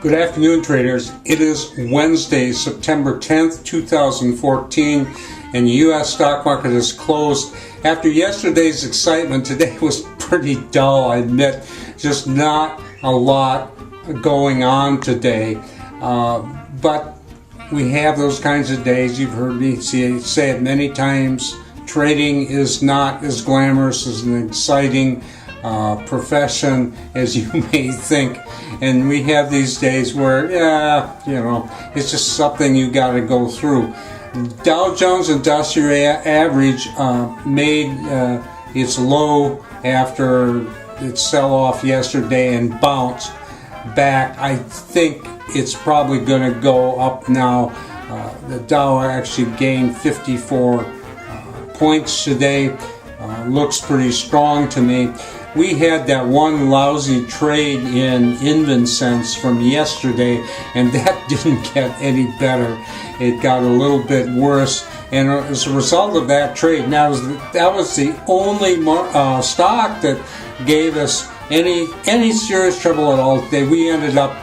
Good afternoon, traders. It is Wednesday, September 10th, 2014, and the U.S. stock market is closed. After yesterday's excitement, today was pretty dull, I admit. Just not a lot going on today. But we have those kinds of days. You've heard me say it many times. Trading is not as glamorous as an exciting profession as you may think, and we have these days where it's just something you got to go through. Dow Jones Industrial Average made its low after its sell-off yesterday and bounced back. I think it's probably going to go up now. The Dow actually gained 54 points today. Looks pretty strong to me. We had that one lousy trade in InvenSense from yesterday, and that didn't get any better. It got a little bit worse, and as a result of that trade, that was the only stock that gave us any serious trouble at all today. We ended up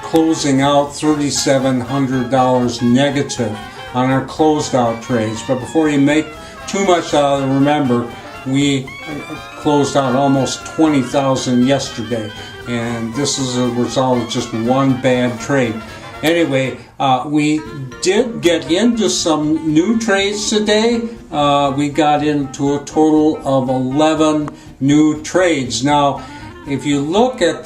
closing out $3,700 negative on our closed out trades. But before you make too much out of it, remember, we closed out almost 20,000 yesterday, and this is a result of just one bad trade. Anyway, we did get into some new trades today. We got into a total of 11 new trades. Now, if you look at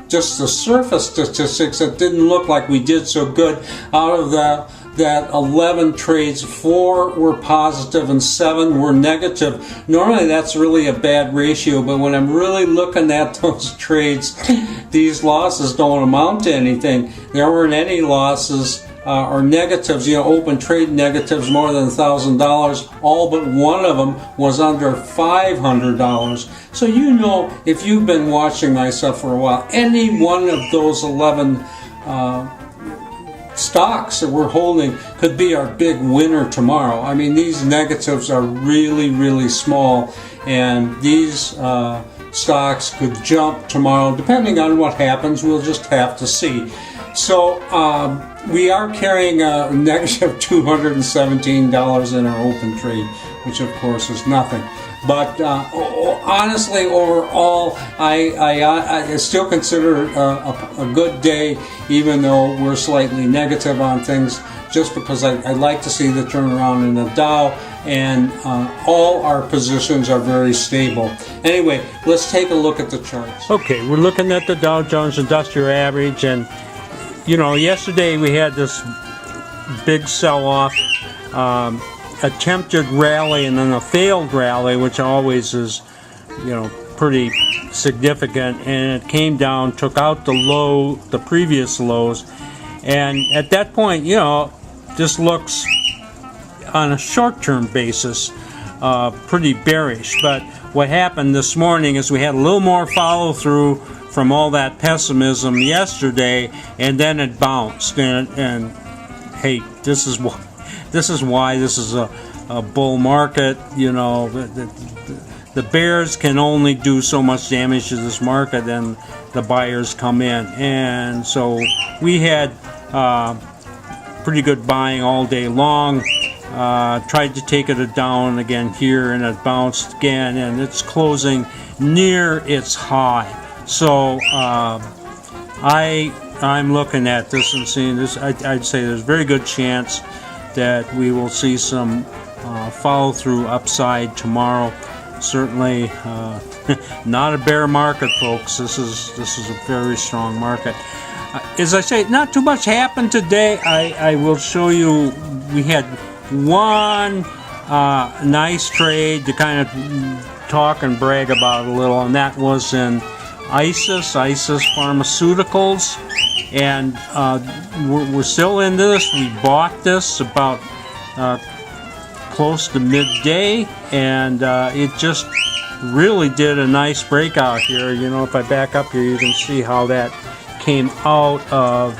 just the surface statistics, it didn't look like we did so good. Out of that 11 trades, 4 were positive and 7 were negative. Normally that's really a bad ratio, but when I'm really looking at those trades, these losses don't amount to anything. There weren't any losses or negatives, open trade negatives more than $1,000. All but one of them was under $500. So if you've been watching my stuff for a while, any one of those 11 stocks that we're holding could be our big winner tomorrow. I mean, these negatives are really, really small, and these stocks could jump tomorrow depending on what happens. We'll just have to see. So we are carrying a negative $217 in our open trade, which of course is nothing. But honestly, overall, I still consider it a good day, even though we're slightly negative on things, just because I like to see the turnaround in the Dow, and all our positions are very stable. Anyway, let's take a look at the charts. Okay, we're looking at the Dow Jones Industrial Average, and yesterday we had this big sell-off. Attempted rally and then a failed rally, which always is, pretty significant, and it came down, took out the previous lows, and at that point, this looks on a short-term basis pretty bearish. But what happened this morning is we had a little more follow-through from all that pessimism yesterday, and then it bounced, and hey, this is why this is a bull market. The bears can only do so much damage to this market, and the buyers come in. And so we had pretty good buying all day long. Tried to take it down again here, and it bounced again, and it's closing near its high. So I'm looking at this and seeing this. I'd say there's a very good chance that we will see some follow-through upside tomorrow. Certainly not a bear market, folks. This is a very strong market. As I say, not too much happened today. I will show you. We had one nice trade to kind of talk and brag about a little, and that was in ISIS Pharmaceuticals. And we're still into this. We bought this about close to midday, and it just really did a nice breakout here. If I back up here, you can see how that came out of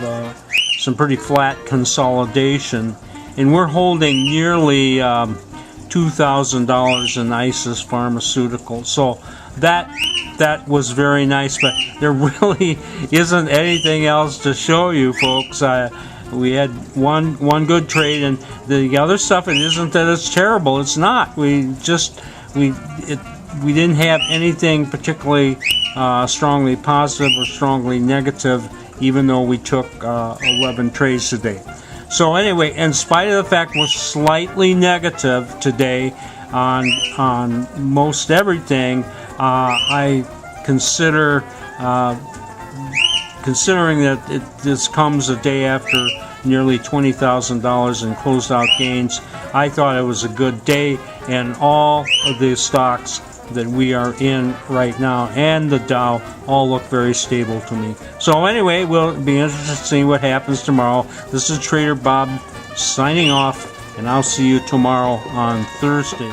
some pretty flat consolidation. And we're holding nearly $2,000 in ISIS Pharmaceuticals. So that that was very nice, but there really isn't anything else to show you, folks. We had one good trade, and the other stuff, it isn't that it's terrible. It's not. We didn't have anything particularly strongly positive or strongly negative, even though we took 11 trades today. So anyway, in spite of the fact we're slightly negative today on most everything, I consider, considering that this comes a day after nearly $20,000 in closed out gains, I thought it was a good day, and all of the stocks that we are in right now and the Dow all look very stable to me. So anyway, we'll be interested to see what happens tomorrow. This is Trader Bob signing off, and I'll see you tomorrow on Thursday.